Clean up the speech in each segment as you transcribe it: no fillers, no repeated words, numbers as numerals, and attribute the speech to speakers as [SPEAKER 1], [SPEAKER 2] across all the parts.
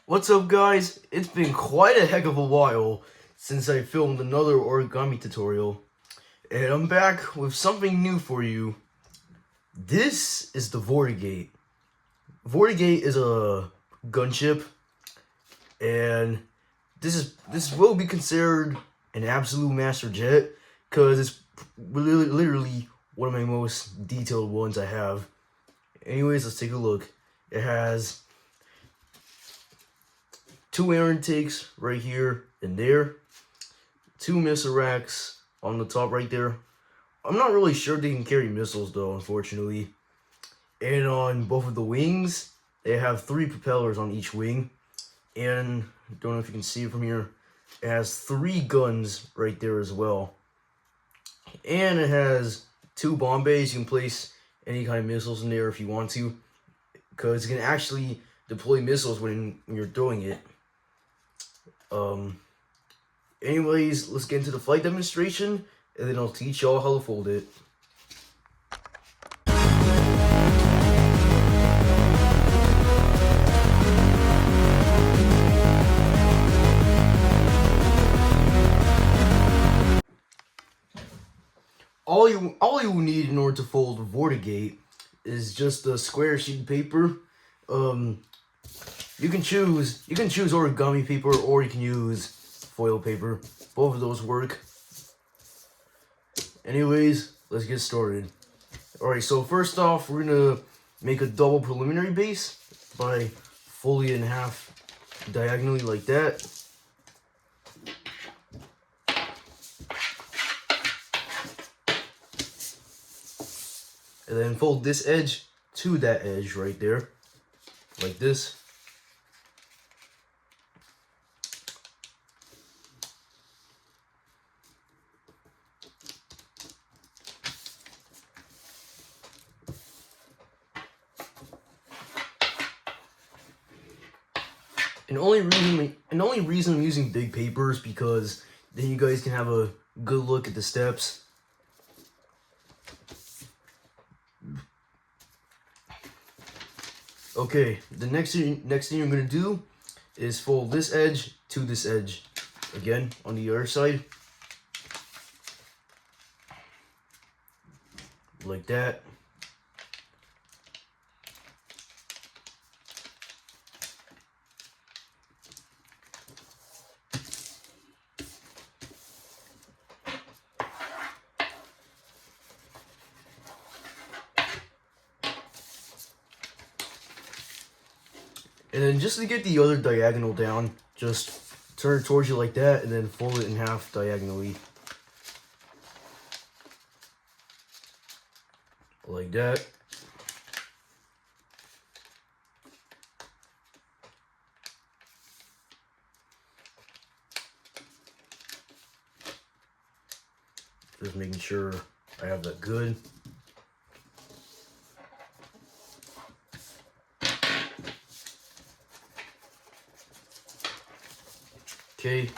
[SPEAKER 1] What's up, guys? It's been quite a heck of a while since I filmed another origami tutorial, and I'm back with something new for you. This is the Vortigate. Vortigate is a gunship, and this will be considered an absolute master jet because it's literally one of my most detailed ones I have. Anyways, let's take a look. It has 2 air intakes right here and there, 2 missile racks on the top right there. I'm not really sure they can carry missiles though, unfortunately. And on both of the wings, they have 3 propellers on each wing. And I don't know if you can see it from here, it has 3 guns right there as well. And it has 2 bomb bays. You can place any kind of missiles in there if you want to, because you can actually deploy missiles when you're throwing it. Anyways, let's get into the flight demonstration, and then I'll teach y'all how to fold it. All you need in order to fold a Vortigate is just a square sheet of paper. You can choose origami paper, or you can use foil paper. Both of those work. Anyways, let's get started. Alright, so first off, we're gonna make a double preliminary base by folding it in half diagonally like that. And then fold this edge to that edge right there, like this. And the only reason I'm using big paper is because then you guys can have a good look at the steps. Okay, the next thing you're gonna do is fold this edge to this edge, again on the other side, like that. And then just to get the other diagonal down, just turn it towards you like that, and then fold it in half diagonally. Like that. Just making sure I have that good. Okay,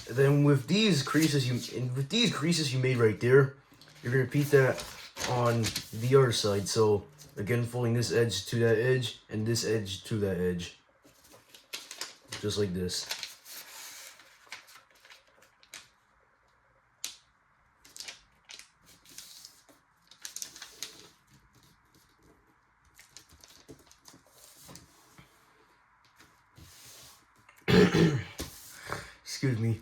[SPEAKER 1] and then with these creases you made right there, you're gonna repeat that on the other side. So again, folding this edge to that edge and this edge to that edge, just like this. Excuse me.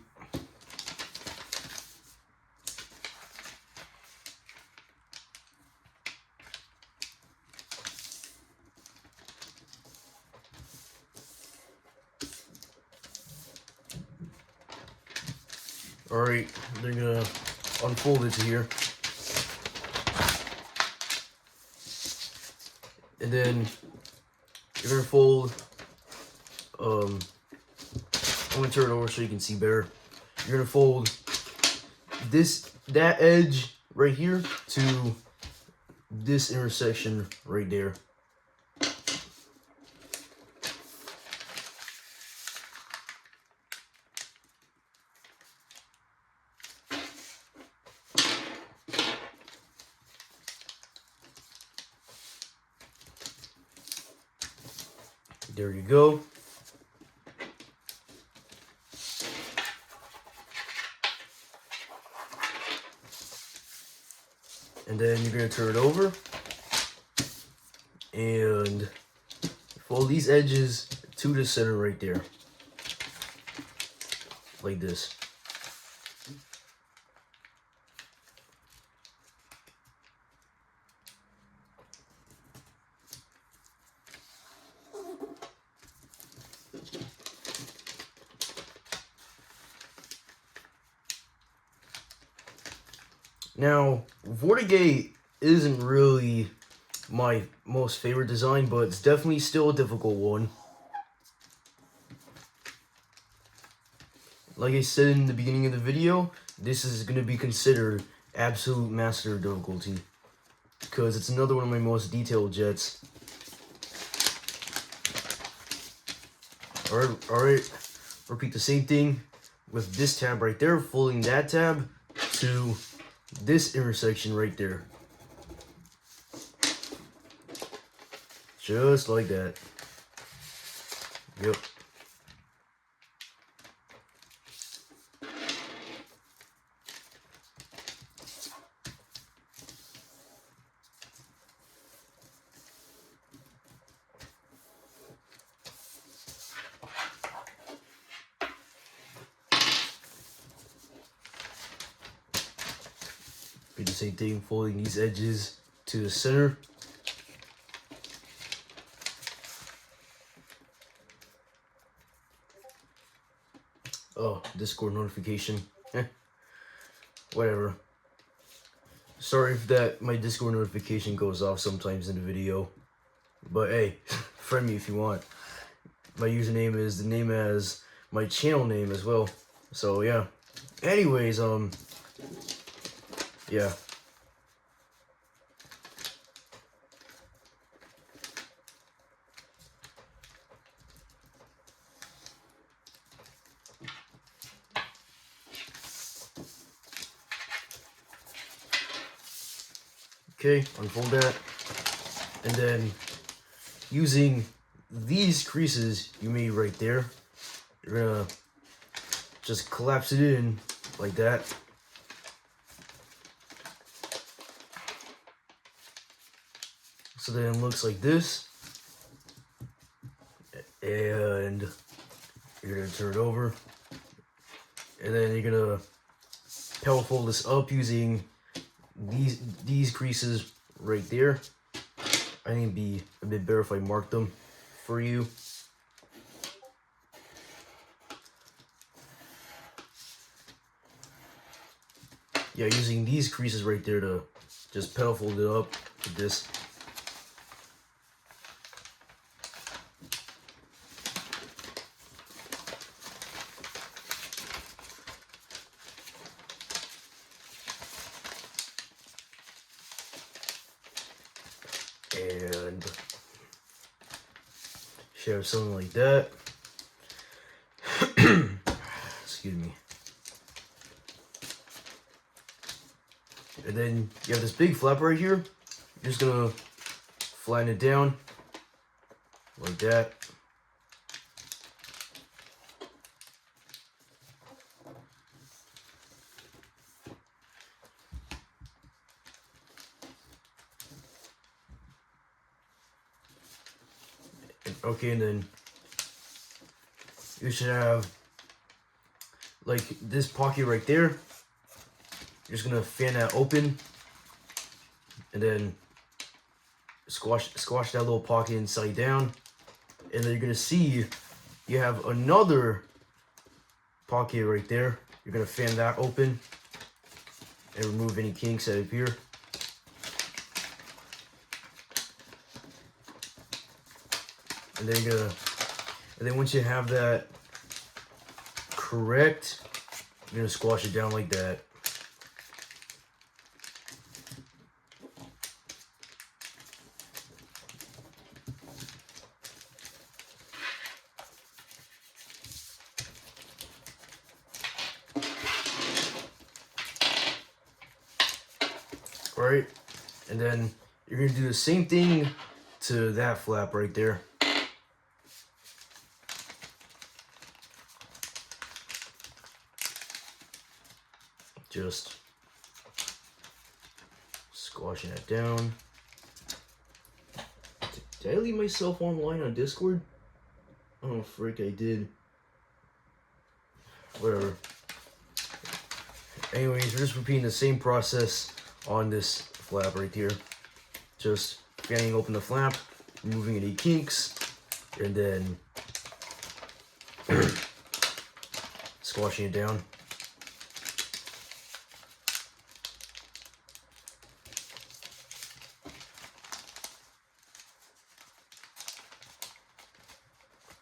[SPEAKER 1] Alright, they're gonna unfold it to here. And then you're gonna fold, I'm gonna turn it over so you can see better. You're gonna fold that edge right here to this intersection right there. There you go. And then you're gonna turn it over and fold these edges to the center right there, like this. Now, Vortigate isn't really my most favorite design, but it's definitely still a difficult one. Like I said in the beginning of the video, this is going to be considered absolute master difficulty, because it's another one of my most detailed jets. Alright, repeat the same thing with this tab right there, folding that tab to this intersection right there. Just like that. Yep. Do the same thing, folding these edges to the center. Oh, Discord notification. Whatever. Sorry if that my Discord notification goes off sometimes in the video. But hey, friend me if you want. My username is the name as my channel name as well. So yeah. Anyways, yeah. Okay, unfold that. And then using these creases you made right there, you're gonna just collapse it in like that. So then it looks like this. And you're gonna turn it over. And then you're gonna pedal fold this up using these creases right there. I think it'd be a bit better if I mark them for you. Yeah, using these creases right there to just pedal fold it up like this. And should have something like that. Excuse me. And then you have this big flap right here. You're just gonna flatten it down like that. Okay, and then you should have like this pocket right there. You're just gonna fan that open and then squash that little pocket inside down, and then you're gonna see you have another pocket right there. You're gonna fan that open and remove any kinks that appear. And then once you have that correct, you're gonna squash it down like that. Alright, and then you're gonna do the same thing to that flap right there. Just Squashing that down. Did I leave myself online on Discord? Oh, frick, I did. Whatever. Anyways, we're just repeating the same process on this flap right here. Just fanning open the flap, removing any kinks, and then squashing it down.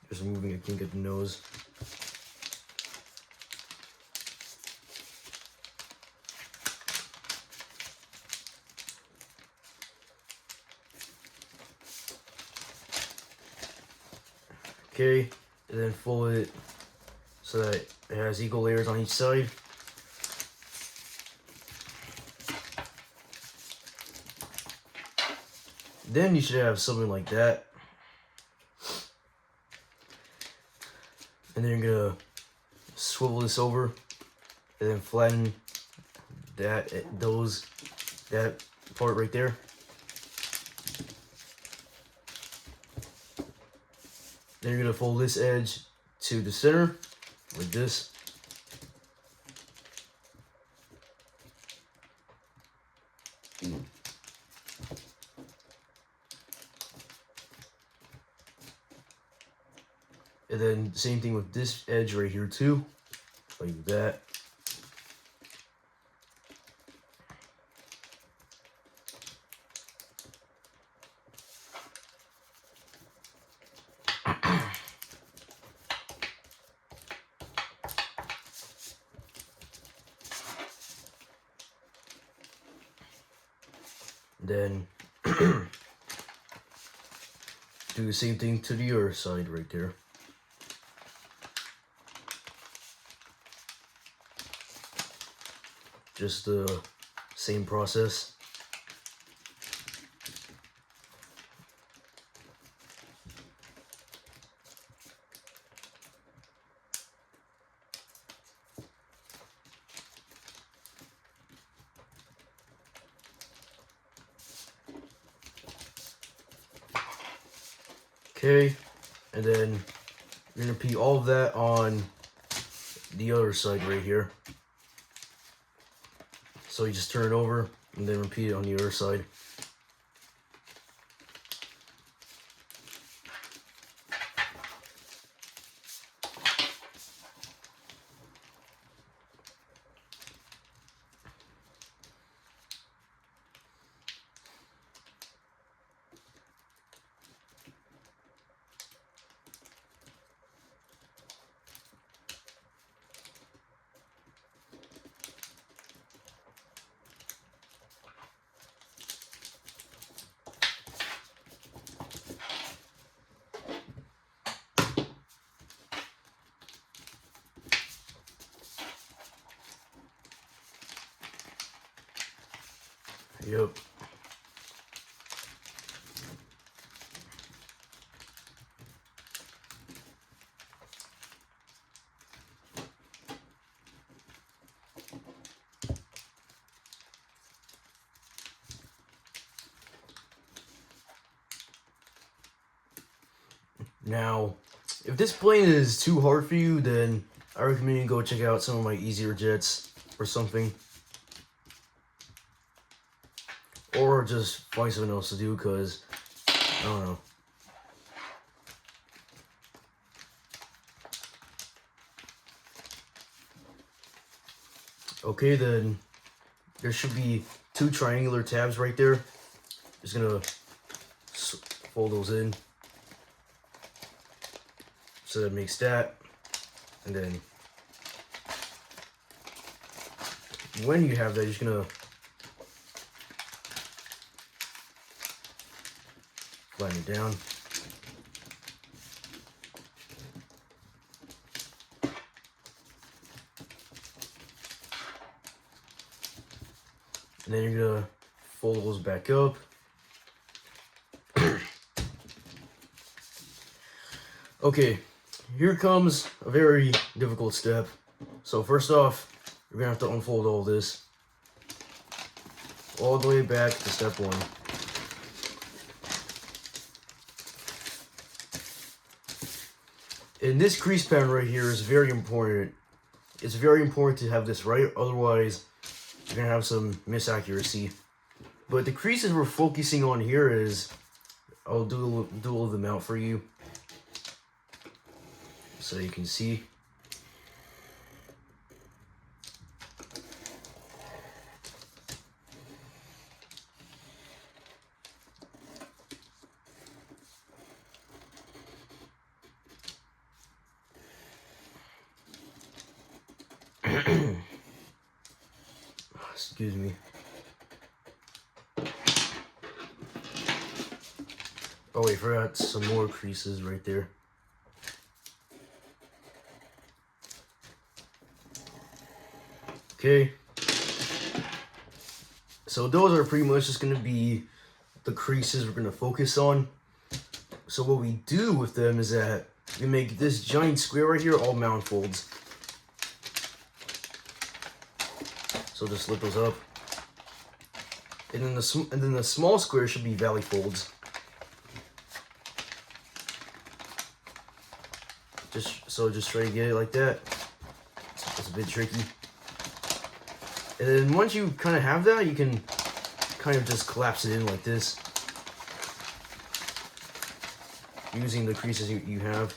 [SPEAKER 1] Just removing a kink at the nose. Okay, and then fold it so that it has equal layers on each side. Then you should have something like that. And then you're gonna swivel this over and then flatten that part right there. Then you're gonna fold this edge to the center like this. And then same thing with this edge right here too, like that. Then do the same thing to the other side right there. Just the same process. Okay, and then you're gonna repeat all of that on the other side right here. So you just turn it over and then repeat it on the other side. Yep. Now, if this plane is too hard for you, then I recommend you go check out some of my easier jets or something. Or just find something else to do, because, I don't know. Okay, then there should be two triangular tabs right there. Just gonna fold those in. So that makes that. And then when you have that, you're just gonna flatten it down. And then you're gonna fold those back up. Okay, here comes a very difficult step. So first off, you're gonna have to unfold all this. all the way back to step 1. And this crease pattern right here is very important. It's very important to have this right, otherwise you're gonna have some misaccuracy. But the creases we're focusing on here is, I'll do them out for you so you can see. Excuse me. Oh wait, forgot some more creases right there. Okay. So those are pretty much just gonna be the creases we're gonna focus on. So what we do with them is that we make this giant square right here all mound folds. So just lift those up. And then the small square should be valley folds. Just try to get it like that. It's a bit tricky. And then once you kind of have that, you can kind of just collapse it in like this, using the creases you have.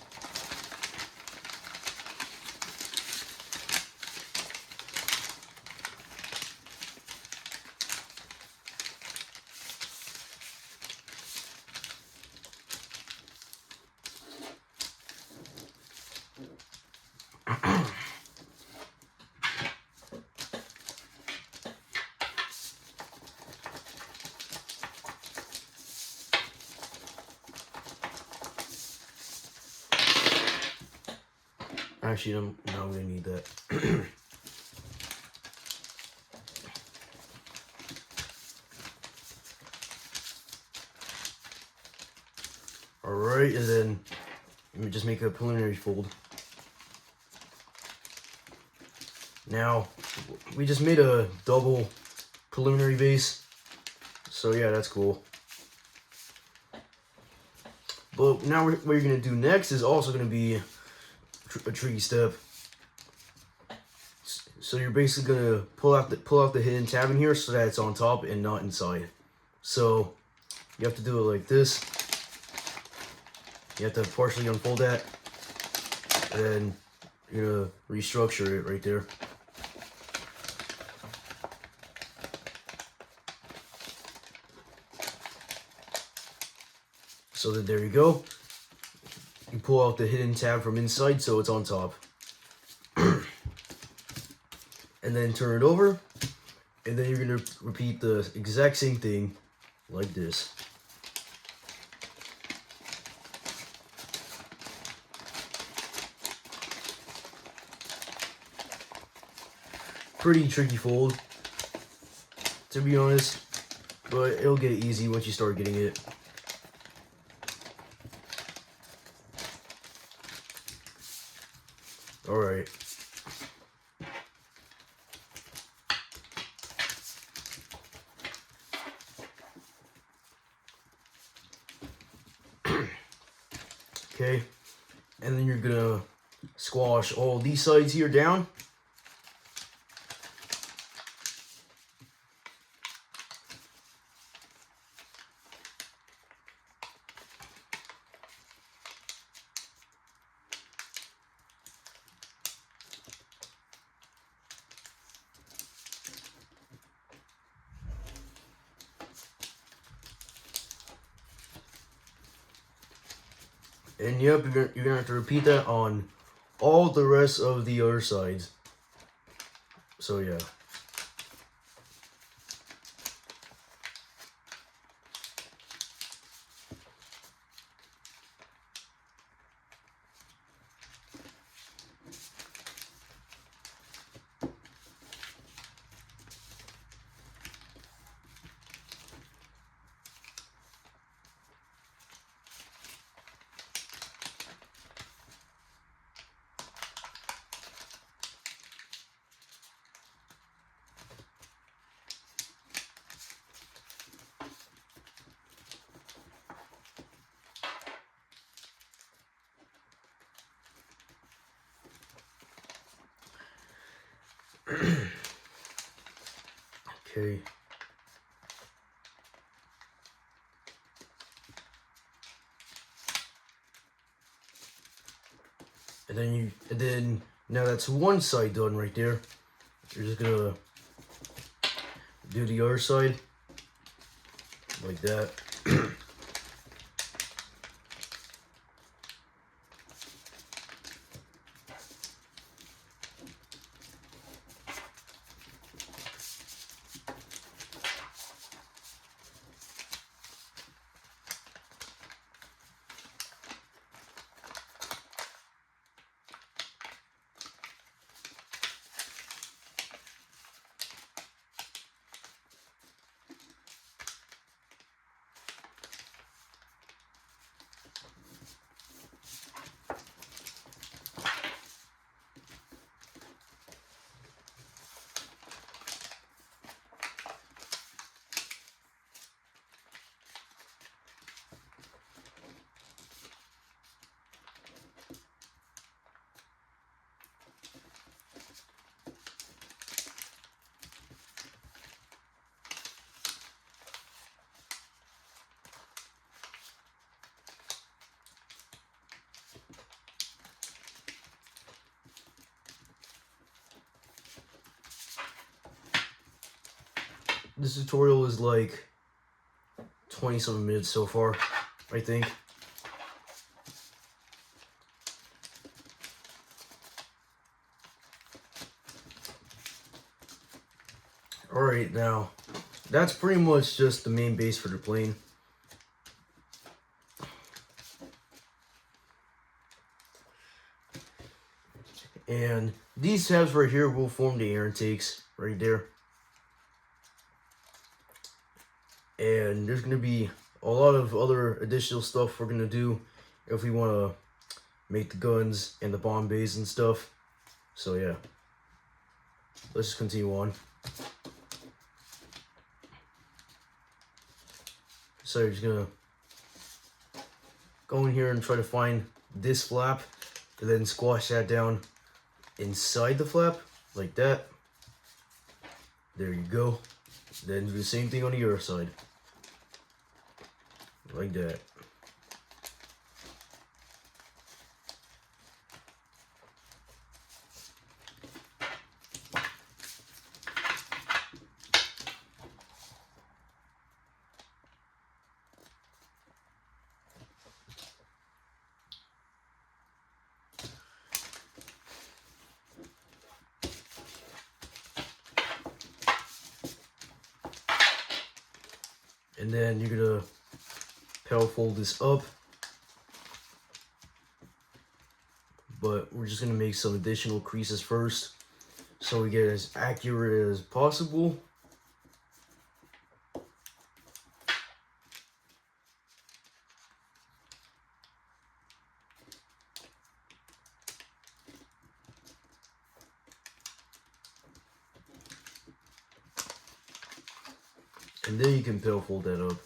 [SPEAKER 1] Actually, I'm gonna need that. Alright, and then let me just make a preliminary fold. Now, we just made a double preliminary base, so yeah, that's cool. But now what you're gonna do next is also gonna be a tricky step. So you're basically gonna pull out the hidden tab in here so that it's on top and not inside. So you have to do it like this. You have to partially unfold that, and then you're gonna restructure it right there. So then there you go. You pull out the hidden tab from inside so it's on top. And then turn it over. And then you're going to repeat the exact same thing like this. Pretty tricky fold, to be honest, but it'll get easy once you start getting it. Alright. Okay, and then you're gonna squash all these sides here down. And yep, you're gonna have to repeat that on all the rest of the other sides. So yeah. Okay. And then now that's one side done right there. You're just gonna do the other side like that. This tutorial is like 20-something minutes so far, I think. Alright, now, that's pretty much just the main base for the plane. And these tabs right here will form the air intakes right there. And there's going to be a lot of other additional stuff we're going to do if we want to make the guns and the bomb bays and stuff. So yeah, let's just continue on. So you're just going to go in here and try to find this flap and then squash that down inside the flap like that. There you go. Then do the same thing on the other side. Like that. And then you're gonna pedal fold this up, but we're just gonna make some additional creases first so we get as accurate as possible. And then you can pedal fold that up.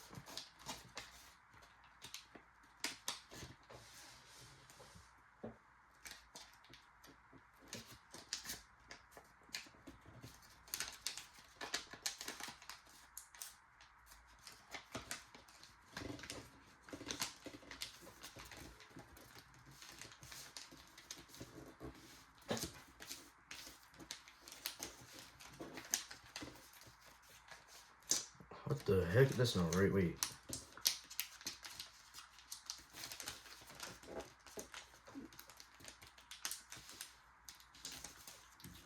[SPEAKER 1] What the heck? That's not right. Wait.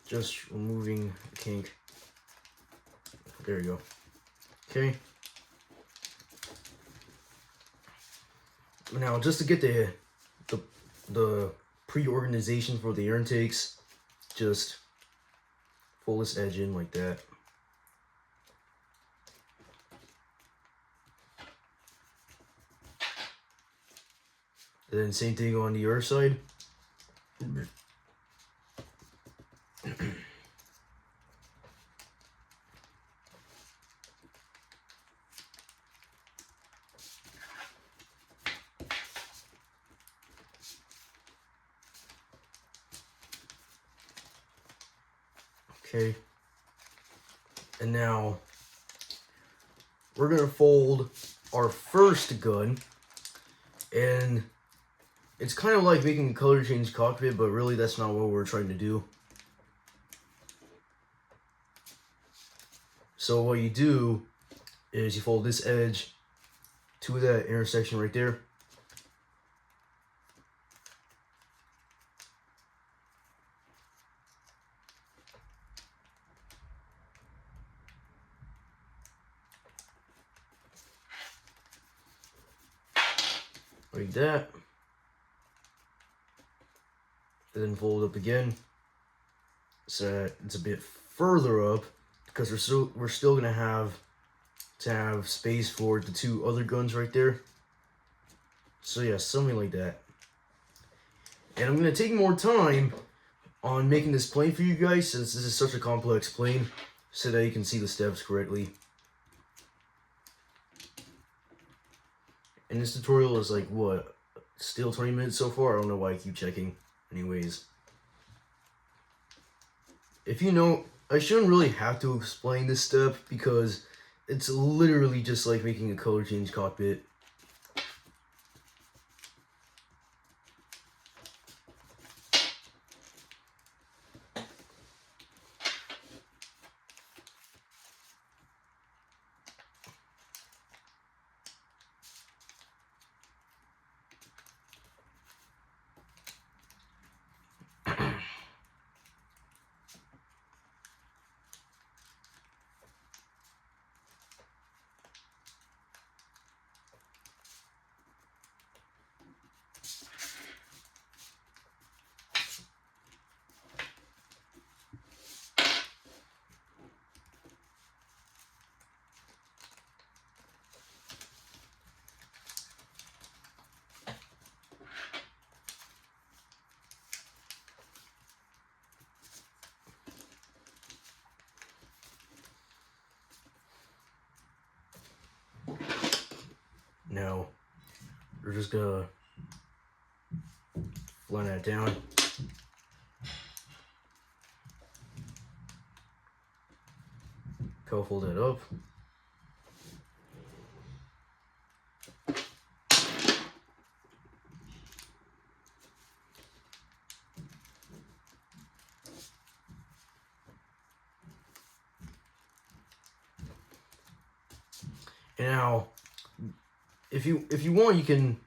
[SPEAKER 1] Just removing the kink. There you go. Okay. Now, just to get the pre-organization for the air intakes, just fold this edge in like that. And then same thing on the other side. Okay. And now we're gonna fold our first gun, and it's kind of like making a color change cockpit, but really that's not what we're trying to do. So what you do is you fold this edge to that intersection right there. Like that. And then fold up again. So it's a bit further up because we're still gonna have to have space for the two other guns right there. So yeah, something like that. And I'm gonna take more time on making this plane for you guys since this is such a complex plane, so that you can see the steps correctly. And this tutorial is like, what, still 20 minutes so far? I don't know why I keep checking. Anyways. If you know, I shouldn't really have to explain this step because it's literally just like making a color change cockpit. Now, we're just gonna blend that down. Fold that up. And now, if you want, you can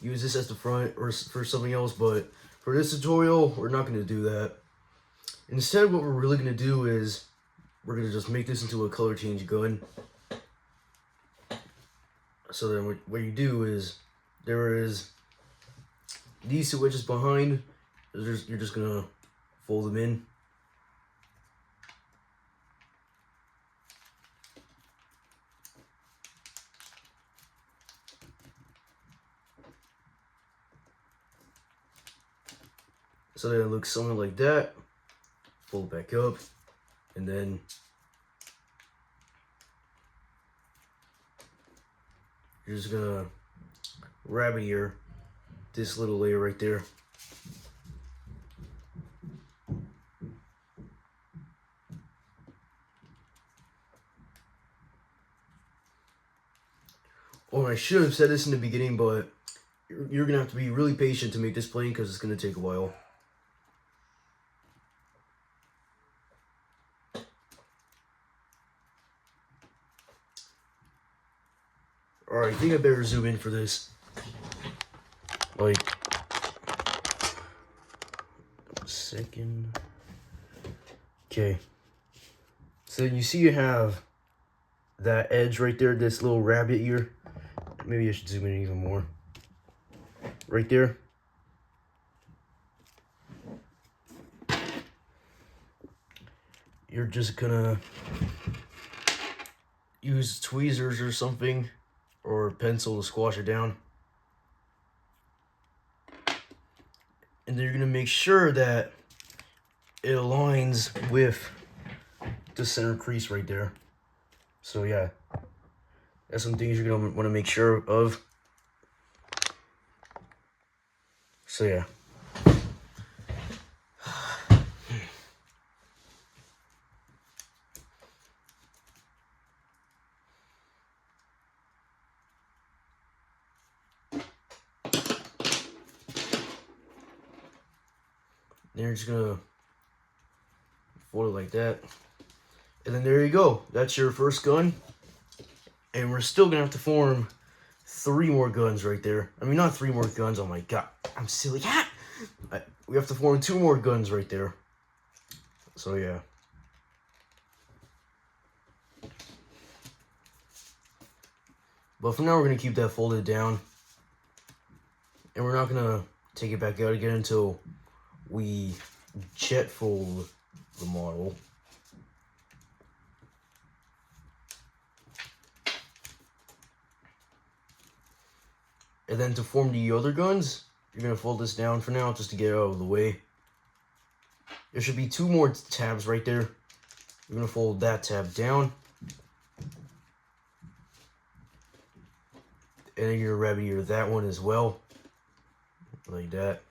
[SPEAKER 1] use this as the front or for something else, but for this tutorial, we're not going to do that. Instead, what we're really going to do is we're going to just make this into a color change gun. So then what you do is, there is these two wedges behind, you're just going to fold them in. So that it looks something like that. Fold back up, and then you're just gonna rabbit ear this little layer right there. Oh, I should have said this in the beginning, but you're gonna have to be really patient to make this plane because it's gonna take a while. Alright, I think I better zoom in for this. Like, a second. Okay. So you see you have that edge right there, this little rabbit ear. Maybe I should zoom in even more. Right there. You're just gonna use tweezers or something, or a pencil to squash it down. And then you're gonna make sure that it aligns with the center crease right there. So yeah, that's some things you're gonna want to make sure of. So yeah. Then you're just gonna fold it like that. And then there you go. That's your first gun. And we're still gonna have to form 3 more guns right there. I mean, not 3 more guns. Oh my god, I'm silly. We have to form 2 more guns right there. So yeah. But for now, we're gonna keep that folded down. And we're not gonna take it back out again until we jet fold the model. And then to form the other guns, you're gonna fold this down for now just to get it out of the way. There should be 2 more tabs right there. You're gonna fold that tab down. And then you're gonna rabbit ear that one as well. Like that.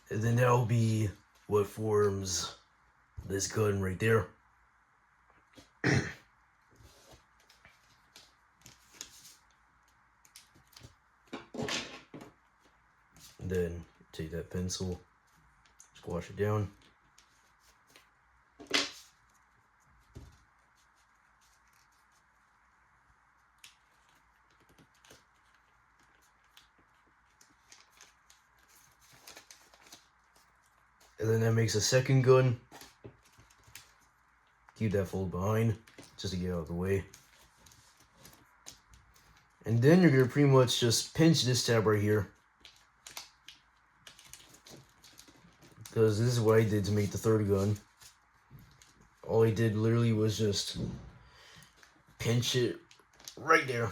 [SPEAKER 1] And then that'll be what forms this gun right there. Then take that pencil, squash it down. And then that makes a second gun. Keep that fold behind, just to get out of the way. And then you're gonna pretty much just pinch this tab right here. Because this is what I did to make the third gun. All I did literally was just pinch it right there.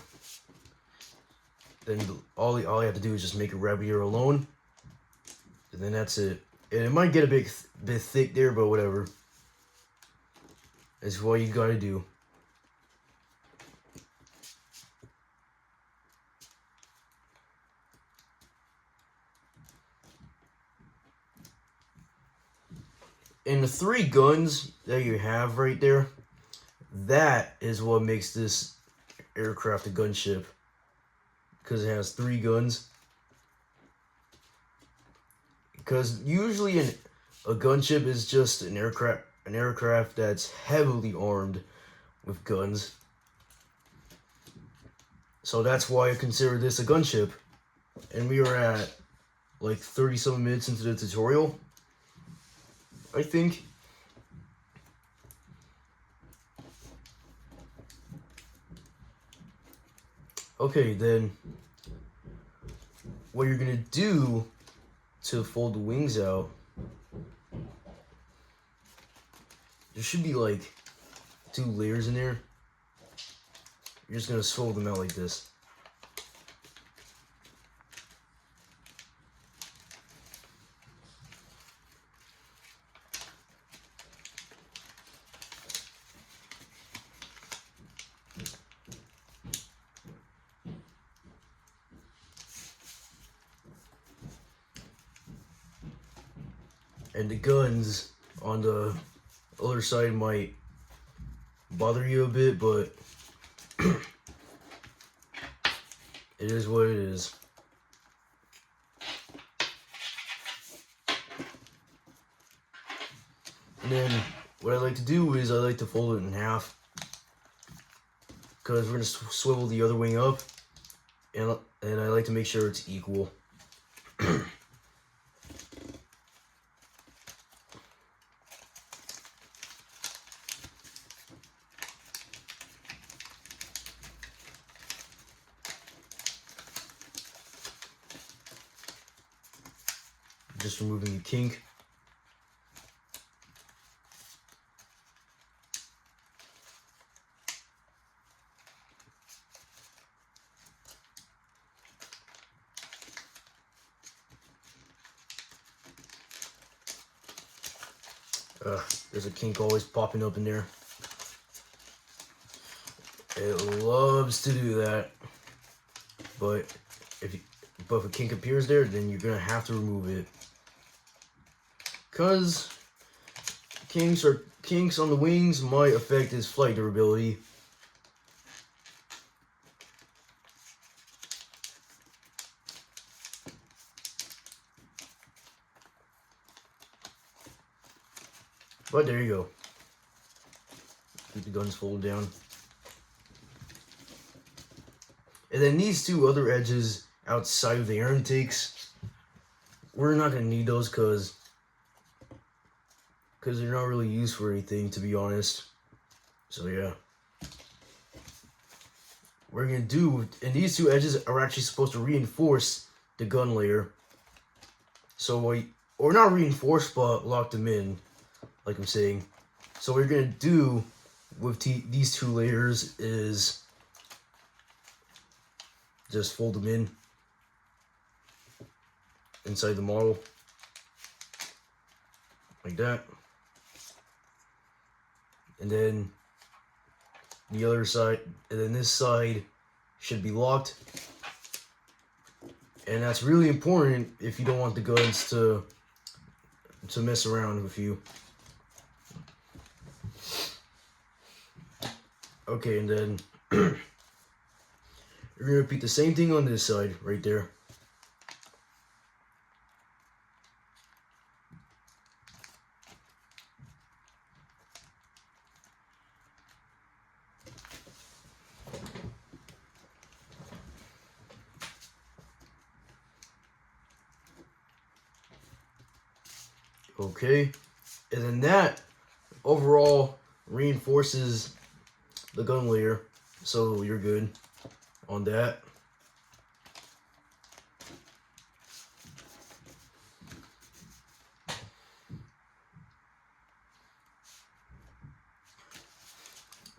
[SPEAKER 1] Then all I have to do is just make a rabbit ear alone. And then that's it. And it might get a bit thick there, but whatever. That's what you gotta do. And the 3 guns that you have right there, that is what makes this aircraft a gunship. Because it has 3 guns. Because usually a gunship is just an aircraft that's heavily armed with guns. So that's why I consider this a gunship. And we are at like 30-some minutes into the tutorial, I think. Okay, then what you're gonna do to fold the wings out, there should be like 2 layers in there. You're just gonna fold them out like this. And the guns on the other side might bother you a bit, but it is what it is. And then what I like to do is I like to fold it in half, because we're going to swivel the other wing up, and I like to make sure it's equal. Just removing the kink. There's a kink always popping up in there. It loves to do that. But if a kink appears there, then you're gonna have to remove it. Because kinks on the wings might affect his flight durability. But there you go. Keep the guns folded down. And then these two other edges outside of the air intakes, we're not going to need those because they're not really used for anything, to be honest. So yeah. We're going to do, and these two edges are actually supposed to reinforce the gun layer. So, or not reinforce, but lock them in, like I'm saying. So what we're going to do with these two layers is just fold them in inside the model, like that. And then the other side, and then this side should be locked. And that's really important if you don't want the guns to mess around with you. Okay, and then you're gonna repeat the same thing on this side right there. Okay, and then that overall reinforces the gun layer, so you're good on that.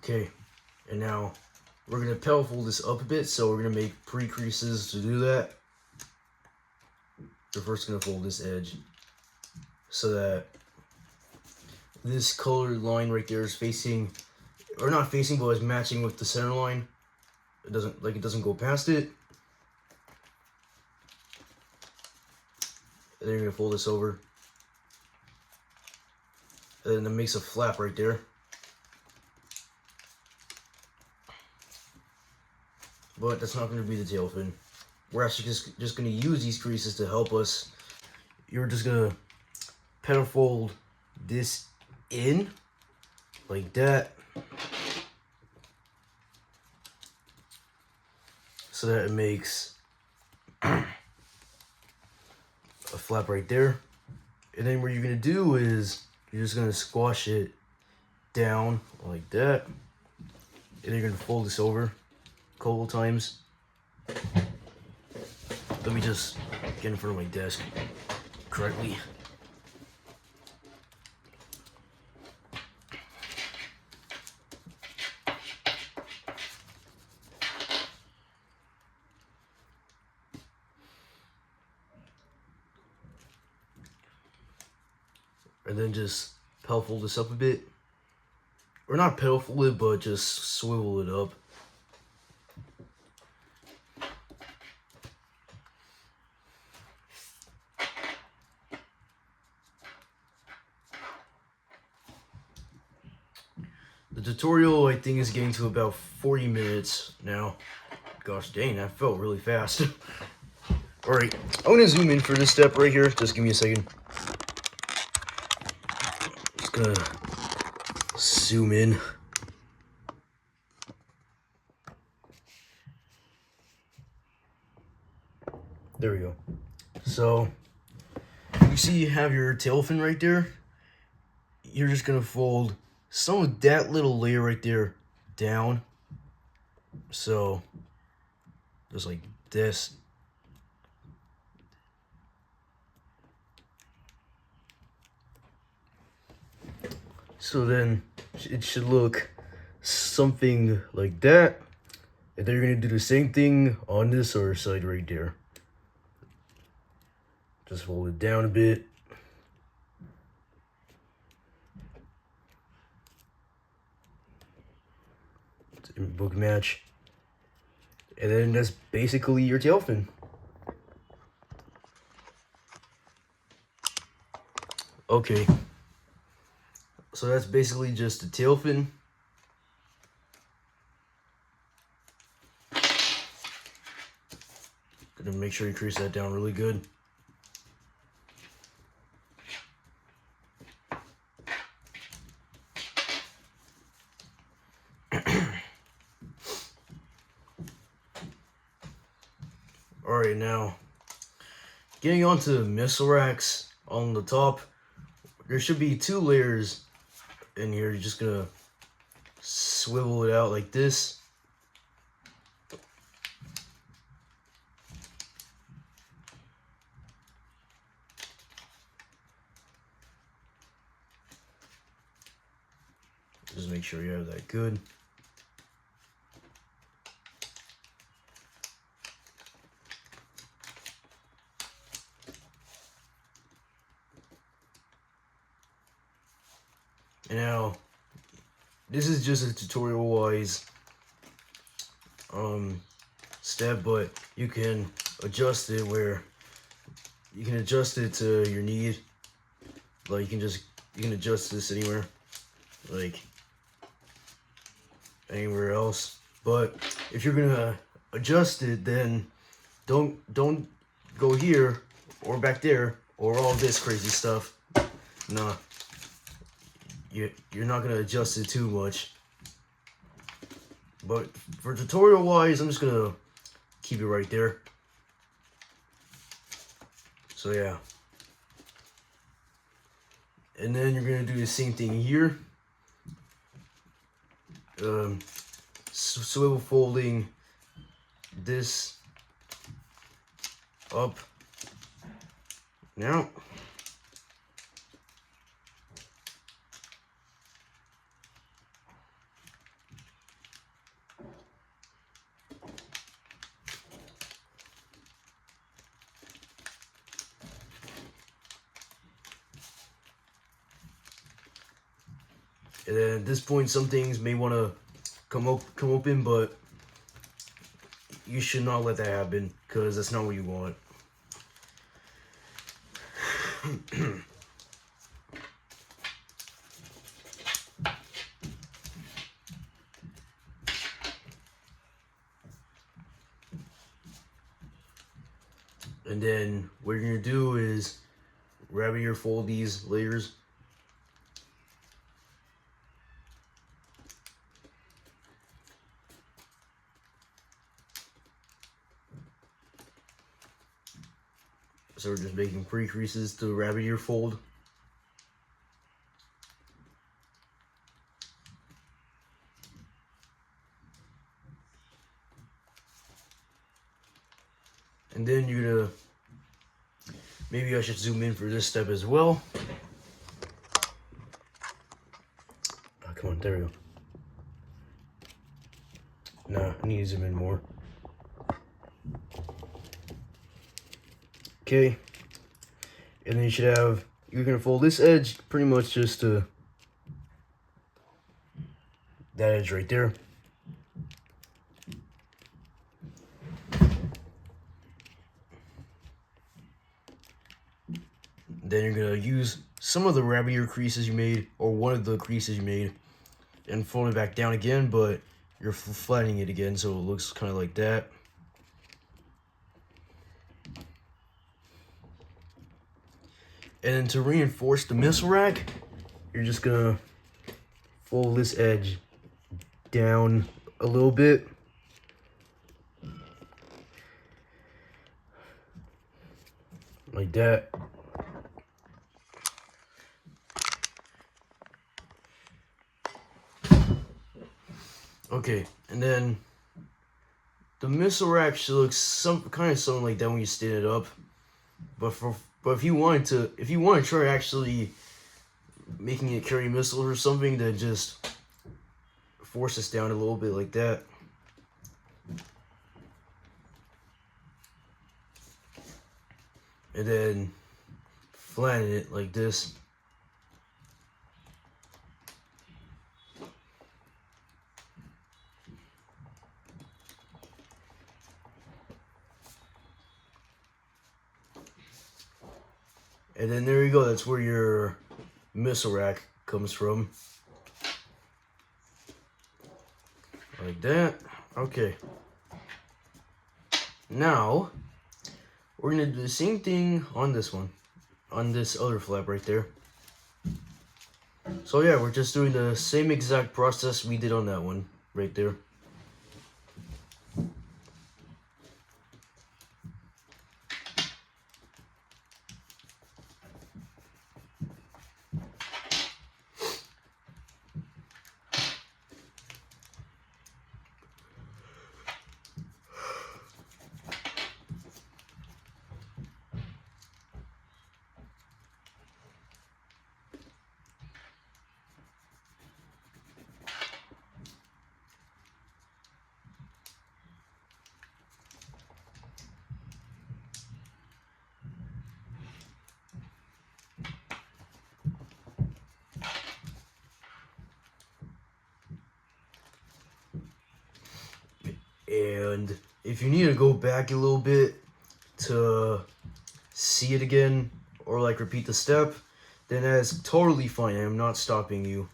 [SPEAKER 1] Okay, and now we're gonna pellet fold this up a bit, so we're gonna make pre-creases to do that. We're first gonna fold this edge so that this colored line right there is facing, or not facing, but is matching with the center line. It doesn't go past it. And then you're gonna fold this over, and then it makes a flap right there. But that's not gonna be the tail fin. We're actually just gonna use these creases to help us. You're just gonna pedal fold this in like that, so that it makes a flap right there. And then what you're gonna do is you're just gonna squash it down like that, and then you're gonna fold this over a couple times. Let me just get in front of my desk correctly. And then just pedal fold this up a bit. Or not pedal fold it, but just swivel it up. The tutorial, I think, is getting to about 40 minutes now. Gosh dang, that felt really fast. Alright, I'm gonna zoom in for this step right here. Just give me a second. Just gonna zoom in. There we go. So, you see you have your tail fin right there. You're just gonna fold some of that little layer right there down. So, just like this. So then it should look something like that. And then you're gonna do the same thing on this other side right there. Just fold it down a bit. Book match. And then that's basically your tail fin. Okay. So that's basically just the tail fin. Gonna make sure you crease that down really good. Alright, now getting onto the missile racks on the top, there should be 2 layers in here. You're just gonna swivel it out like this. Just make sure you have that good. And now, this is just a tutorial wise step, but you can adjust it where you can adjust it to your need. Like you can adjust this anywhere, like anywhere else. But if you're gonna adjust it, then don't go here or back there or all this crazy stuff. Nah, you're not gonna adjust it too much. But for tutorial wise, I'm just gonna keep it right there. So yeah. And then you're gonna do the same thing here. Swivel folding this up. Now. And then at this point, some things may want to come open, but you should not let that happen because that's not what you want. And then what you're gonna do is rabbit ear fold these layers. So we're just making pre-creases to the rabbit ear fold. And then you're gonna, maybe I should zoom in for this step as well. Oh, come on, there we go. Nah, I need to zoom in more. Okay, and then you should have, you're gonna fold this edge pretty much just to that edge right there. Then you're gonna use some of the rabbit ear creases you made, or one of the creases you made, and fold it back down again, but you're flattening it again so it looks kind of like that. And then to reinforce the missile rack, you're just gonna fold this edge down a little bit. Like that. Okay, and then the missile rack should look kind of something like that when you stand it up. But if you want to try actually making it carry missiles or something, then just force this down a little bit like that. And then flatten it like this. And then there you go, that's where your missile rack comes from. Like that. Okay. Now, we're gonna do the same thing on this one. On this other flap right there. So yeah, we're just doing the same exact process we did on that one right there. And if you need to go back a little bit to see it again or like repeat the step, then that's totally fine. I'm not stopping you.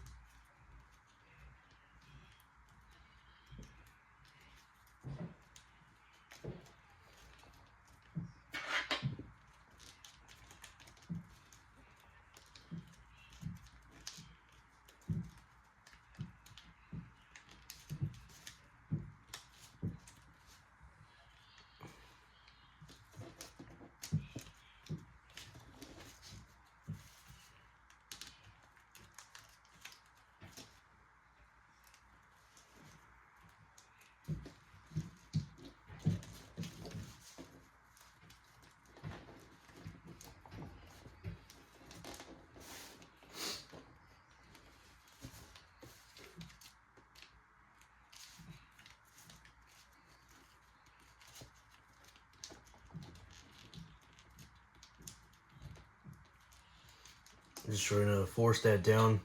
[SPEAKER 1] Just trying to force that down.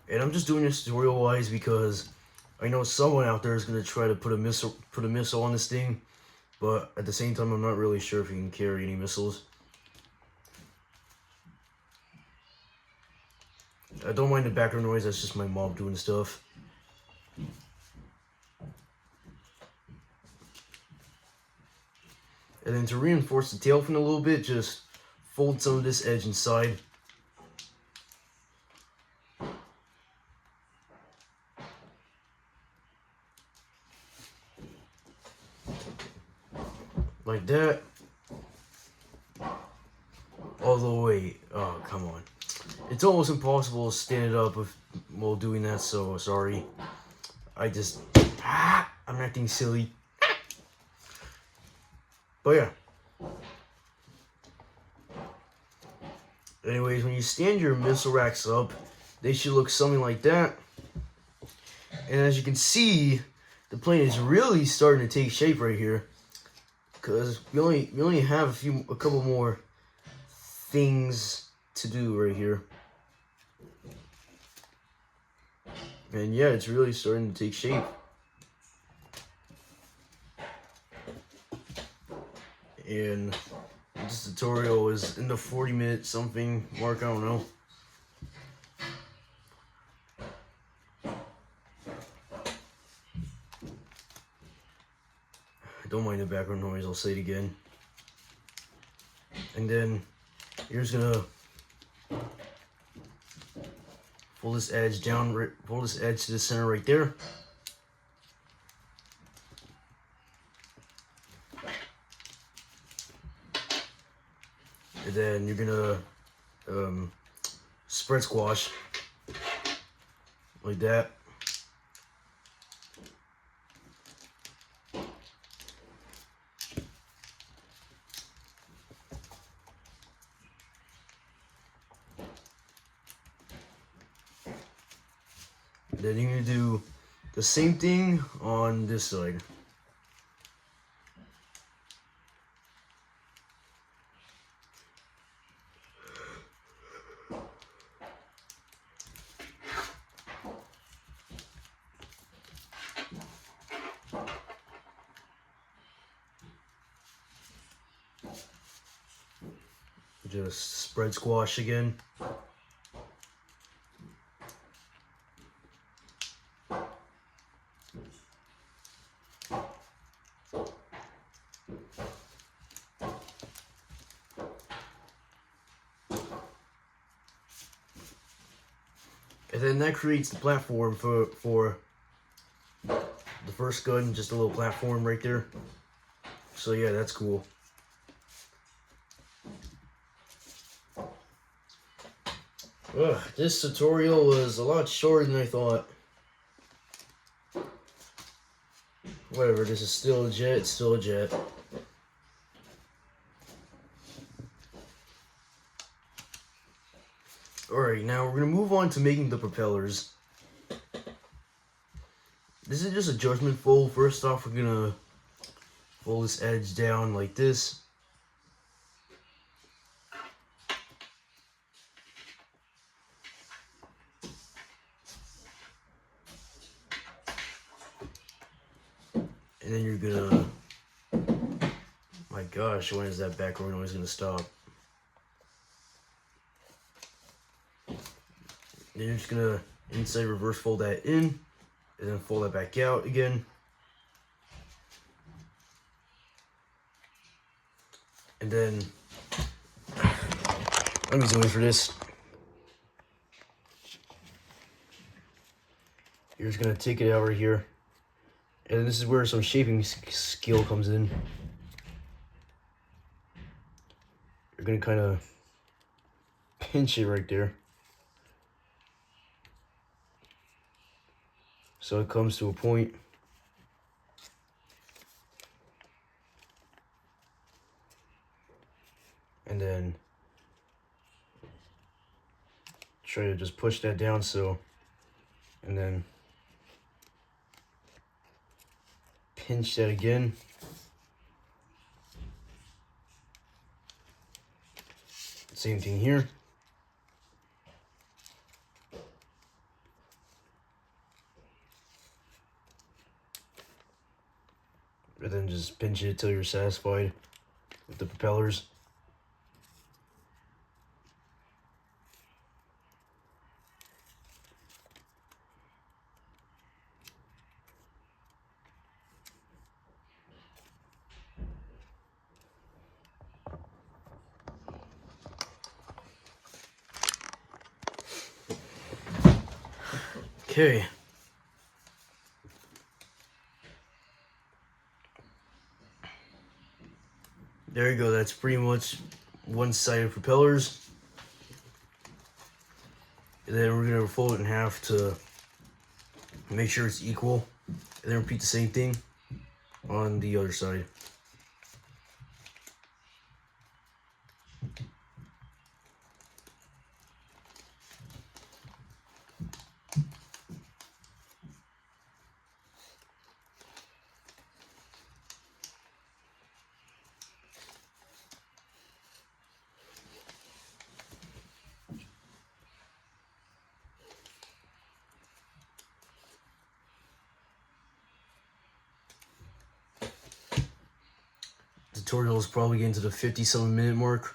[SPEAKER 1] And I'm just doing this tutorial wise because I know someone out there is gonna try to put a missile on this thing, but at the same time I'm not really sure if you can carry any missiles. I don't mind the background noise, that's just my mom doing stuff. And then to reinforce the tail fin a little bit, just fold some of this edge inside. Like that. All the way. Oh, come on. It's almost impossible to stand it up while doing that, so sorry. I'm acting silly. But yeah. Anyways, when you stand your missile racks up, they should look something like that. And as you can see, the plane is really starting to take shape right here. Because we only have a couple more things to do right here. And yeah, it's really starting to take shape. And this tutorial is in the 40-minute something mark, I don't know. Don't mind the background noise, I'll say it again. And then you're just gonna pull this edge down, pull this edge to the center right there. And then you're gonna spread squash like that. Then you're gonna do the same thing on this side. Just spread squash again. And then that creates the platform for the first gun, just a little platform right there. So yeah, that's cool. Ugh, this tutorial was a lot shorter than I thought. Whatever, this is still a jet, it's still a jet. Alright, now we're going to move on to making the propellers. This is just a judgment fold. First off, we're going to fold this edge down like this. And then you're going to... My gosh, when is that background noise going to stop? Then you're just going to inside reverse fold that in. And then fold that back out again. And then, let me zoom in for this. You're just gonna take it out right here. And this is where some shaping skill comes in. You're gonna kind of pinch it right there. So it comes to a point. And then try to just push that down so, and then pinch that again. Same thing here. And then just pinch it till you're satisfied with the propellers. Okay. There you go, that's pretty much one-sided propellers. And then we're gonna fold it in half to make sure it's equal. And then repeat the same thing on the other side. Tutorial is probably getting to the 50-something minute mark.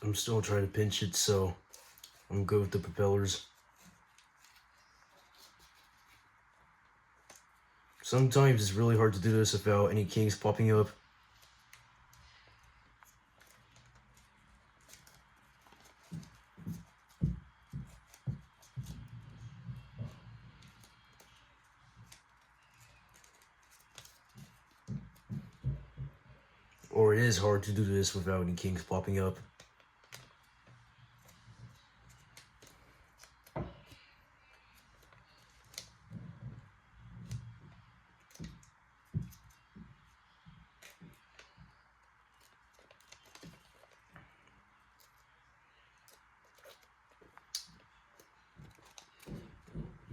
[SPEAKER 1] I'm still trying to pinch it, so I'm good with the propellers. Sometimes it's really hard to do this without any kinks popping up. or it is hard to do this without any kings popping up.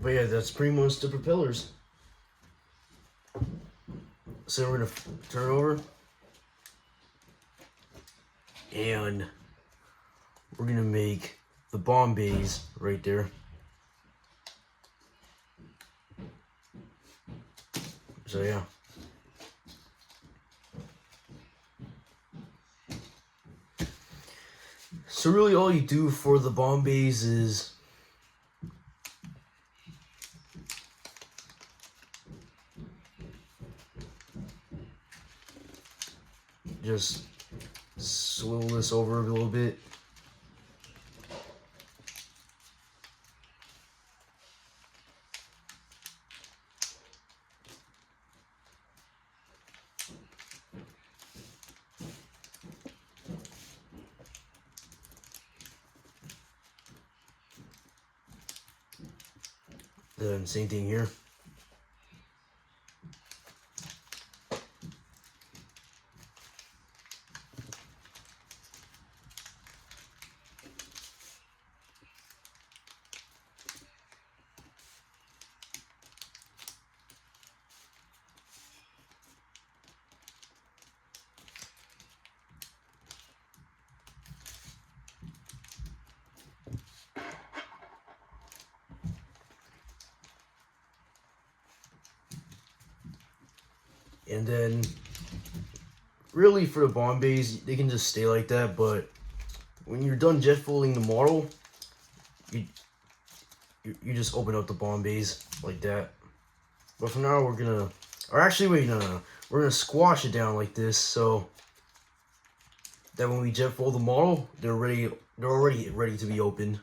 [SPEAKER 1] But yeah, that's pretty much the propellers. So we're gonna turn it over, and we're gonna make the bomb bays right there. So yeah. So really all you do for the bomb bays is just swivel this over a little bit. Then same thing here. And then really for the bomb bays, they can just stay like that, but when you're done jet folding the model, you just open up the bomb bays like that. But for now we're gonna, or actually wait, no. We're gonna squash it down like this so that when we jet fold the model, they're already ready to be opened.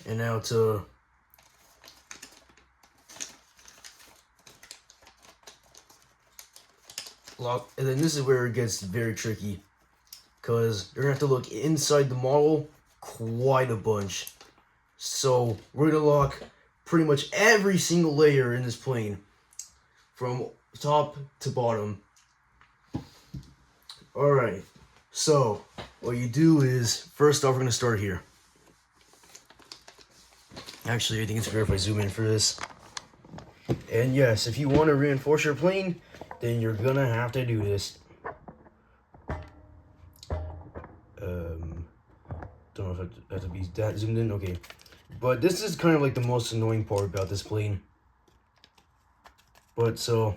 [SPEAKER 1] And now to lock, and then this is where it gets very tricky, because you're gonna have to look inside the model quite a bunch. So we're gonna lock pretty much every single layer in this plane from top to bottom. Alright, so what you do is, first off, we're gonna start here. Actually, I think it's better if I zoom in for this. And yes, if you want to reinforce your plane, then you're gonna have to do this. Don't know if I have to be that zoomed in. Okay, but this is kind of like the most annoying part about this plane. But so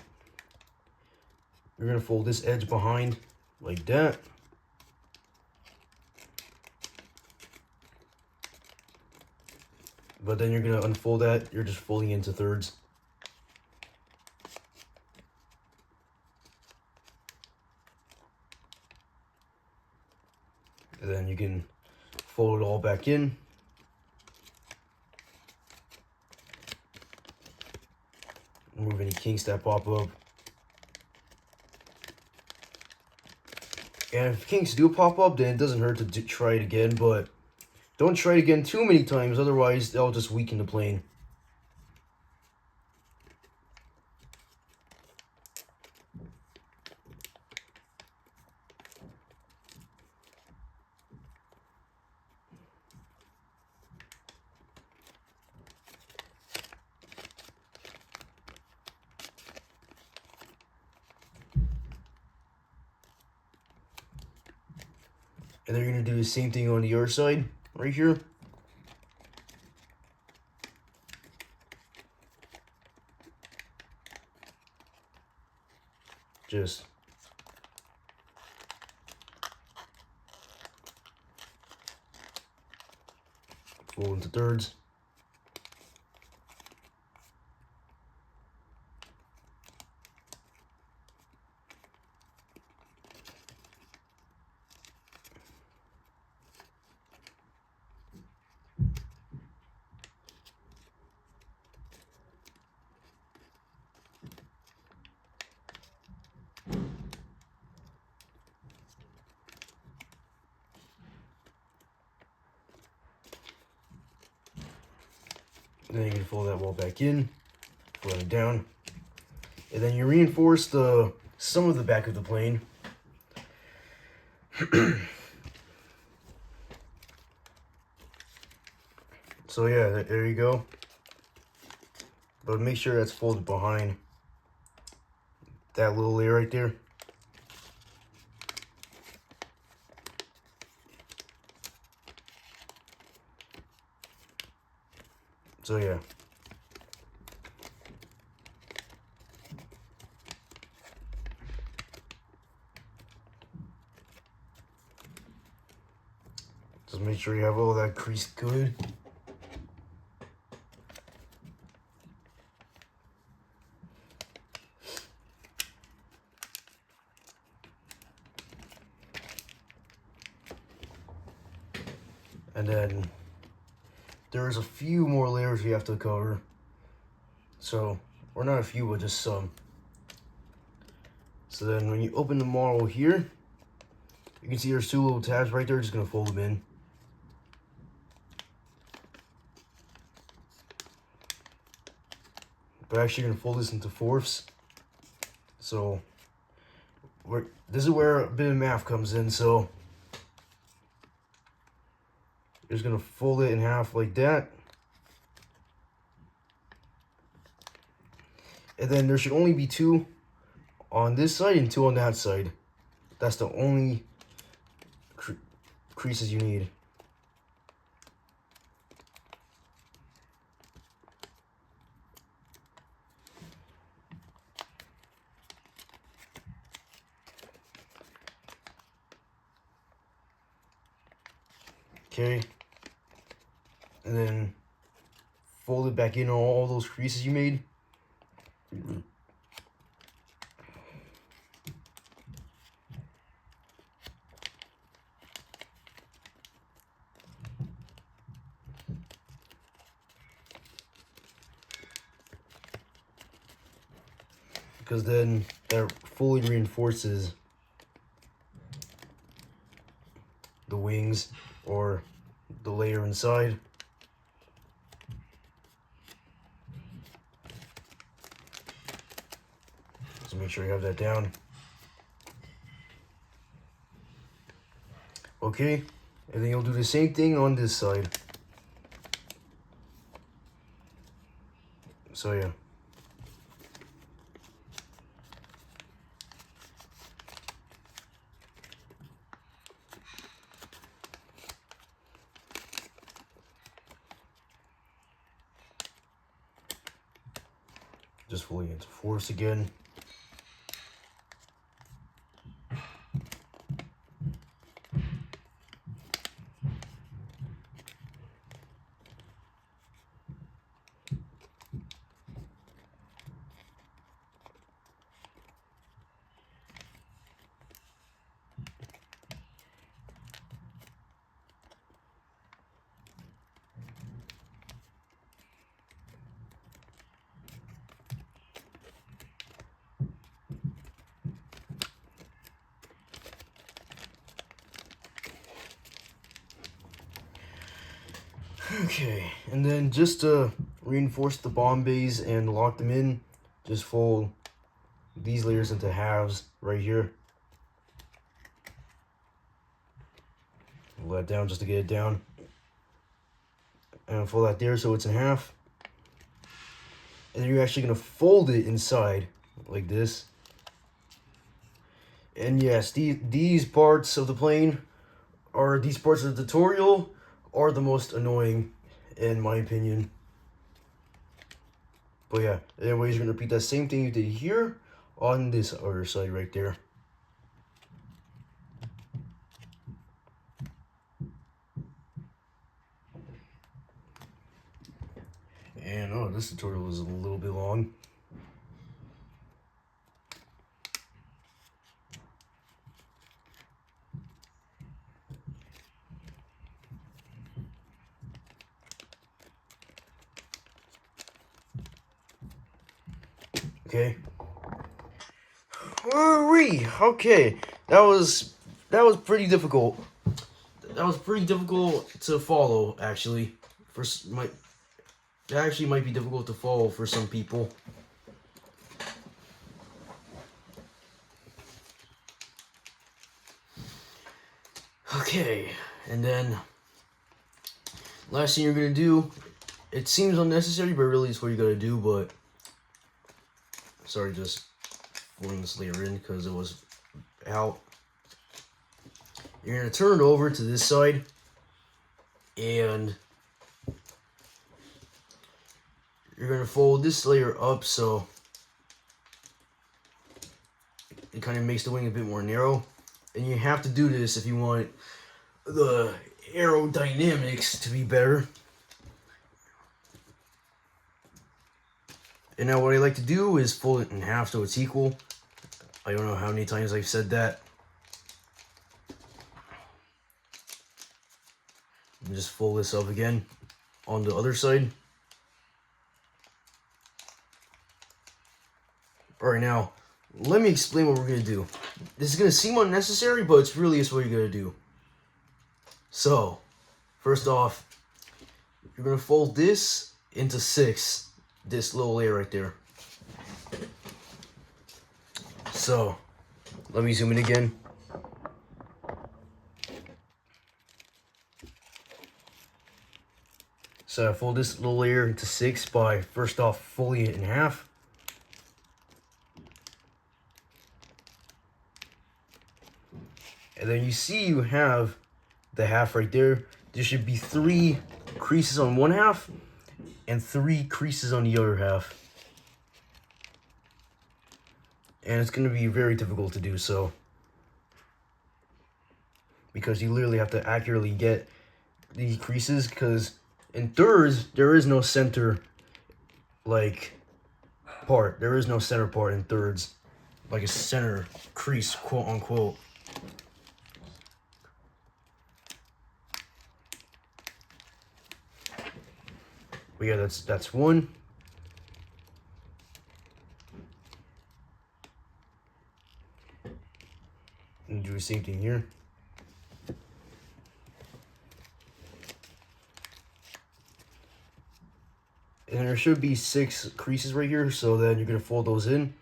[SPEAKER 1] you're gonna fold this edge behind like that. But then you're gonna unfold that. You're just folding into thirds. And then you can fold it all back in. Remove any kinks that pop up. And if kinks do pop up, then it doesn't hurt to try it again, but don't try it again too many times, otherwise they'll just weaken the plane. And then you're going to do the same thing on the other side, right here. Just fold into thirds. And then you can fold that wall back in, fold it down. And then you reinforce some of the back of the plane. So yeah, there you go. But make sure that's folded behind that little layer right there. So yeah. Just make sure you have all that creased good. And then there's a few more layers you have to cover. So, or not a few, but just some. So then when you open the model here, you can see there's two little tabs right there. Just gonna fold them in. But actually gonna fold this into fourths. So this is where a bit of math comes in. So you're just gonna fold it in half like that. And then there should only be two on this side and two on that side. That's the only creases you need. Okay. And then fold it back in on all those creases you made. Because then that fully reinforces the wings or the layer inside. So make sure you have that down. Okay, and then you'll do the same thing on this side. So yeah. Just fully into fourths again. Okay, and then just to reinforce the bomb bays and lock them in, just fold these layers into halves right here. Fold that down just to get it down. And fold that there so it's in half. And then you're actually going to fold it inside like this. And yes, these parts of the plane, or these parts of the tutorial, are the most annoying in my opinion. But yeah, anyways, you're gonna repeat that same thing you did here on this other side right there. And oh, this tutorial is a little bit long. Okay. Okay, that was pretty difficult. That was pretty difficult to follow, actually. It actually might be difficult to follow for some people. Okay, and then last thing you're gonna do, it seems unnecessary, but really it's what you gotta do, but sorry, just pulling this layer in because it was out. You're gonna turn it over to this side, and you're gonna fold this layer up so it kind of makes the wing a bit more narrow. And you have to do this if you want the aerodynamics to be better. And now what I like to do is fold it in half so it's equal. I don't know how many times I've said that. And just fold this up again on the other side. Alright, now, let me explain what we're going to do. This is going to seem unnecessary, but it's really what you're going to do. So, first off, you're going to fold this into 6, this little layer right there. So, let me zoom in again. So I fold this little layer into 6 by first off folding it in half. And then you see you have the half right there. There should be 3 creases on one half and 3 creases on the other half. And it's going to be very difficult to do so, because you literally have to accurately get these creases, because in thirds there is no center part. There is no center part in thirds, like a center crease, quote unquote. But yeah, that's one. And do the same thing here. And there should be 6 creases right here, so then you're gonna fold those in.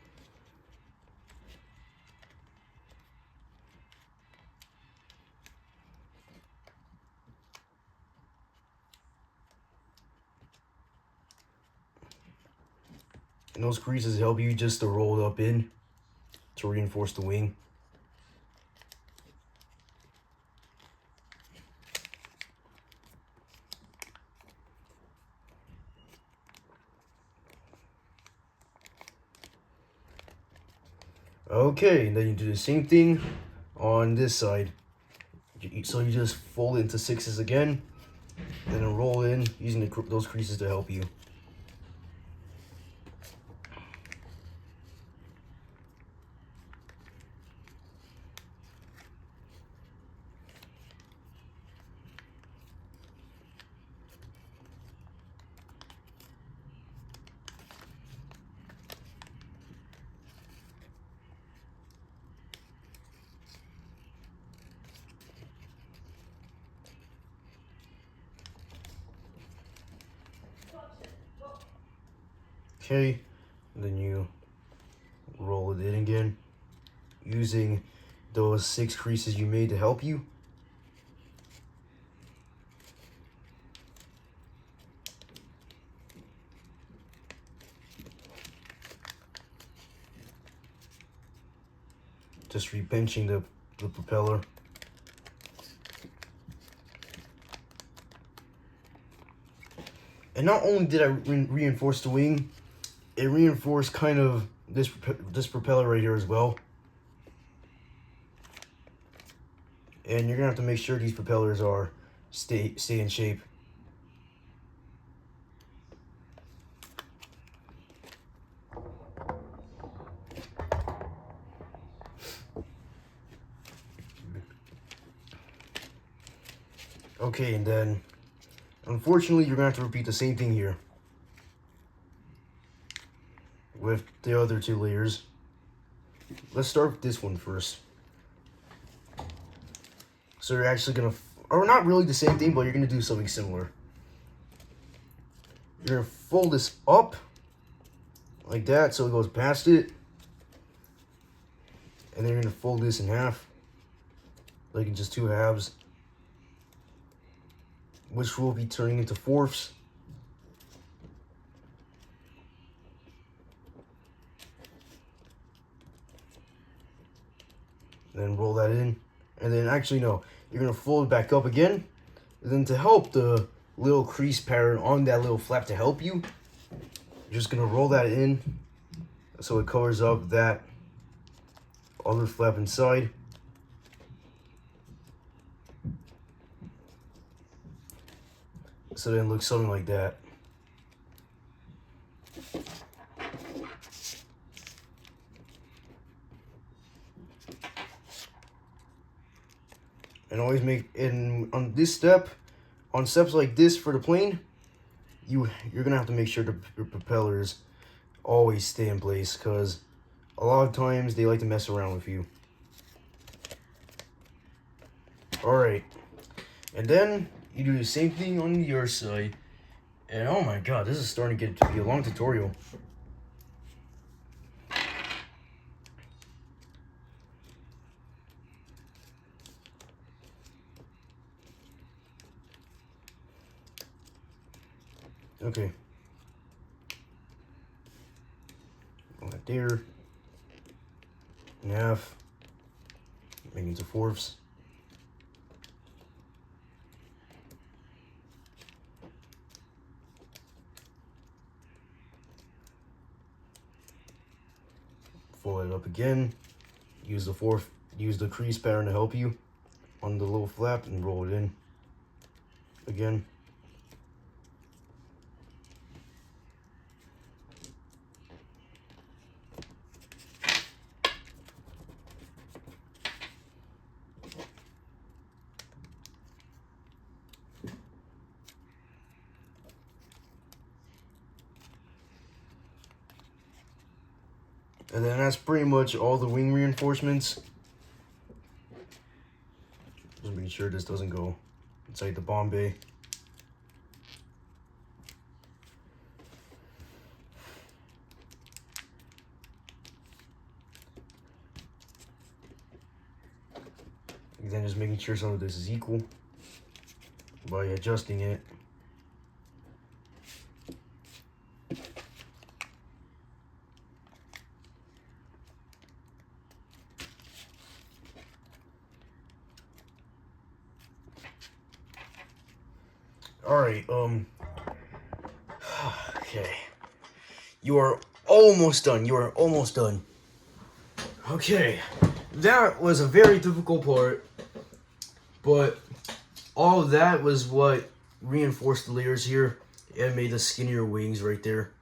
[SPEAKER 1] And those creases help you just to roll it up in to reinforce the wing. Okay, and then you do the same thing on this side. So you just fold it into 6s again, and then roll in using those creases to help you. Okay, and then you roll it in again using those 6 creases you made to help you. Just repinching the propeller. And not only did I reinforce the wing, it reinforced kind of this propeller right here as well. And you're gonna have to make sure these propellers are stay in shape. Okay, and then unfortunately you're gonna have to repeat the same thing here with the other 2 layers. Let's start with this one first. So you're actually gonna, or not really the same thing, but you're gonna do something similar. You're gonna fold this up like that so it goes past it. And then you're gonna fold this in half, like in just 2 halves, which will be turning into 4ths. Then roll that in, and then actually no, you're gonna fold it back up again. And then to help the little crease pattern on that little flap to help you, you're just gonna roll that in so it covers up that other flap inside. So then it looks something like that. And always make, and on this step, on steps like this for the plane, you're gonna have to make sure your propellers always stay in place, because a lot of times they like to mess around with you. Alright, and then you do the same thing on your side. And oh my god, this is starting to get to be a long tutorial. Okay. Right there. In half. Make into 4ths. Fold it up again. Use the crease pattern to help you on the little flap and roll it in again. And then that's pretty much all the wing reinforcements. Just making sure this doesn't go inside the bomb bay. And then just making sure some of this is equal by adjusting it. Alright, okay. You are almost done. You are almost done. Okay, that was a very difficult part, but all of that was what reinforced the layers here and made the skinnier wings right there.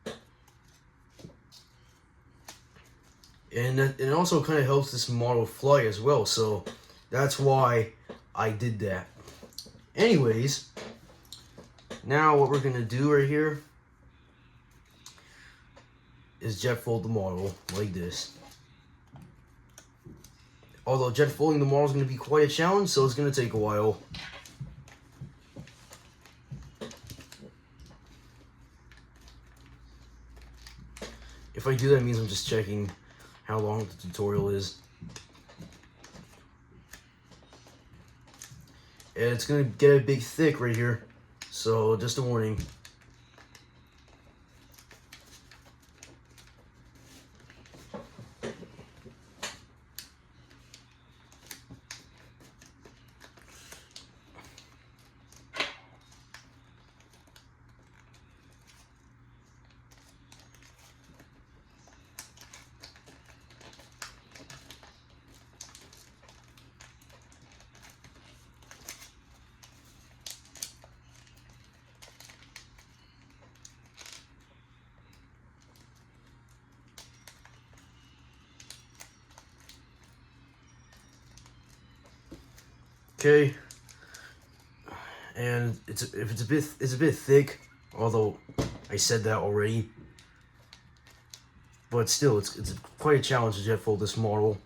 [SPEAKER 1] And it also kind of helps this model fly as well, so that's why I did that. Anyways, now what we're gonna do right here is jet fold the model like this. Although jet folding the model is gonna be quite a challenge, so it's gonna take a while. If I do that, it means I'm just checking how long the tutorial is. And it's gonna get a big thick right here, so just a warning. Okay, and it's a bit thick, although I said that already. But still, it's quite a challenge to jet fold this model.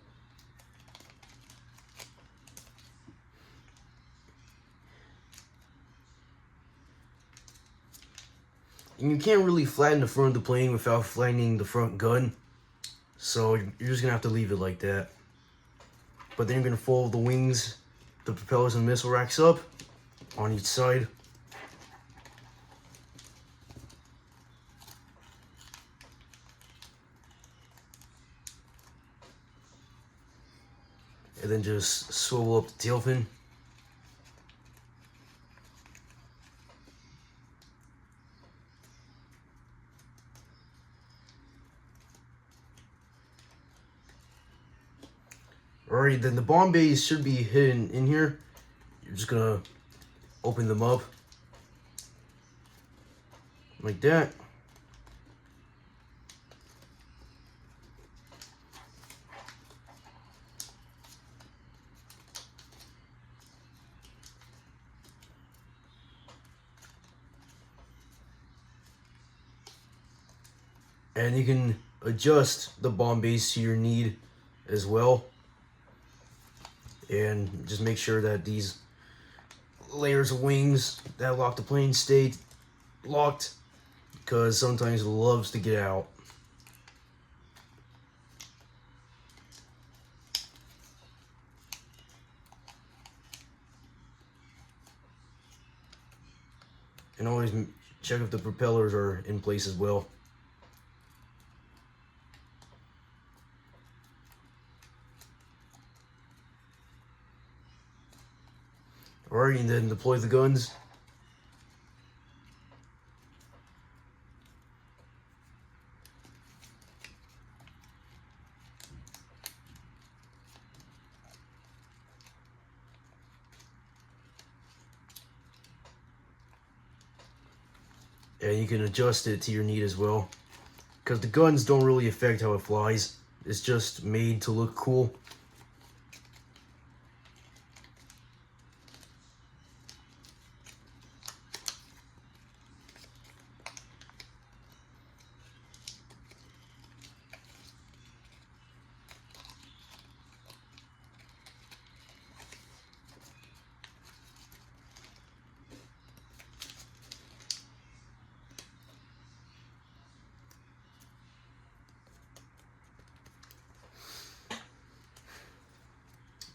[SPEAKER 1] And you can't really flatten the front of the plane without flattening the front gun. So you're just gonna have to leave it like that. But then you're gonna fold the wings, the propellers and missile racks up on each side. And then just swivel up the tail fin. Alright, then the bomb bays should be hidden in here. You're just gonna open them up like that. And you can adjust the bomb base to your need as well. And just make sure that these layers of wings that lock the plane stay locked, because sometimes it loves to get out. And always check if the propellers are in place as well. Alright, and then deploy the guns. And you can adjust it to your need as well, because the guns don't really affect how it flies. It's just made to look cool.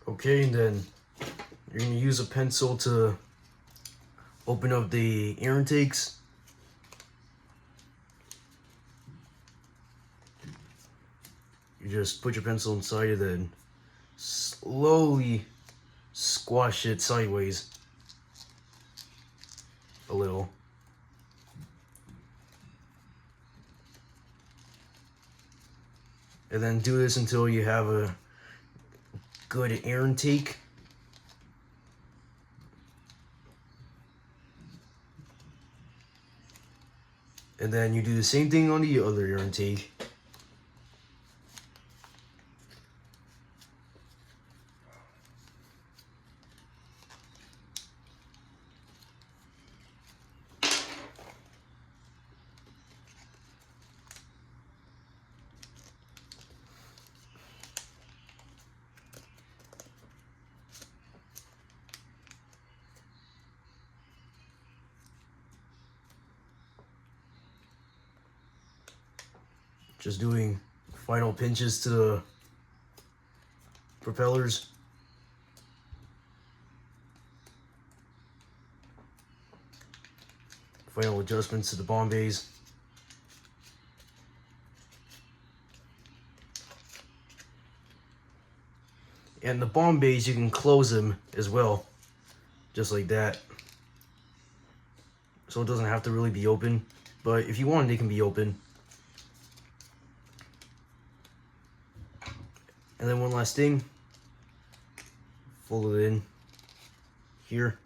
[SPEAKER 1] Okay, and then you're going to use a pencil to open up the air intakes. You just put your pencil inside it and slowly squash it sideways a little. And then do this until you have a good air intake. And then you do the same thing on the other air intake. Just doing final pinches to the propellers. Final adjustments to the bomb bays. And the bomb bays, you can close them as well, just like that. So it doesn't have to really be open, but if you want, they can be open. And then one last thing, fold it in here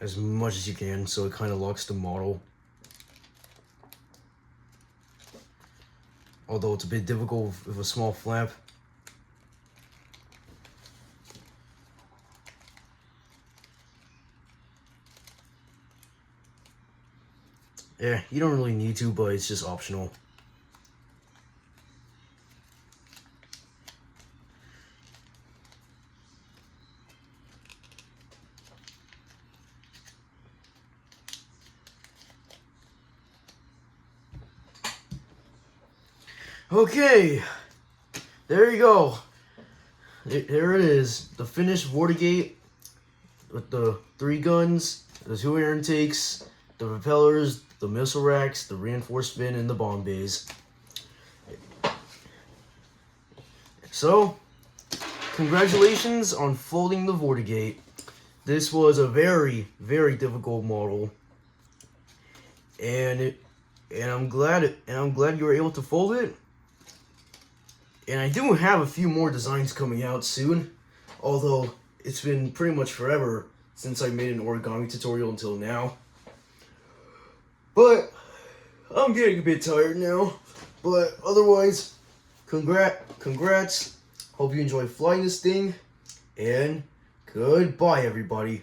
[SPEAKER 1] as much as you can so it kind of locks the model. Although it's a bit difficult with a small flap. Yeah, you don't really need to, but it's just optional. Okay, there you go. There it is. The finished Vortigate with the 3 guns, the 2 air intakes, the propellers, the missile racks, the reinforced fin, and the bomb bays. So, congratulations on folding the Vortigate. This was a very, very difficult model, and I'm glad you were able to fold it. And I do have a few more designs coming out soon, although it's been pretty much forever since I made an origami tutorial until now. But I'm getting a bit tired now. But otherwise, congrats. Hope you enjoy flying this thing, and goodbye, everybody.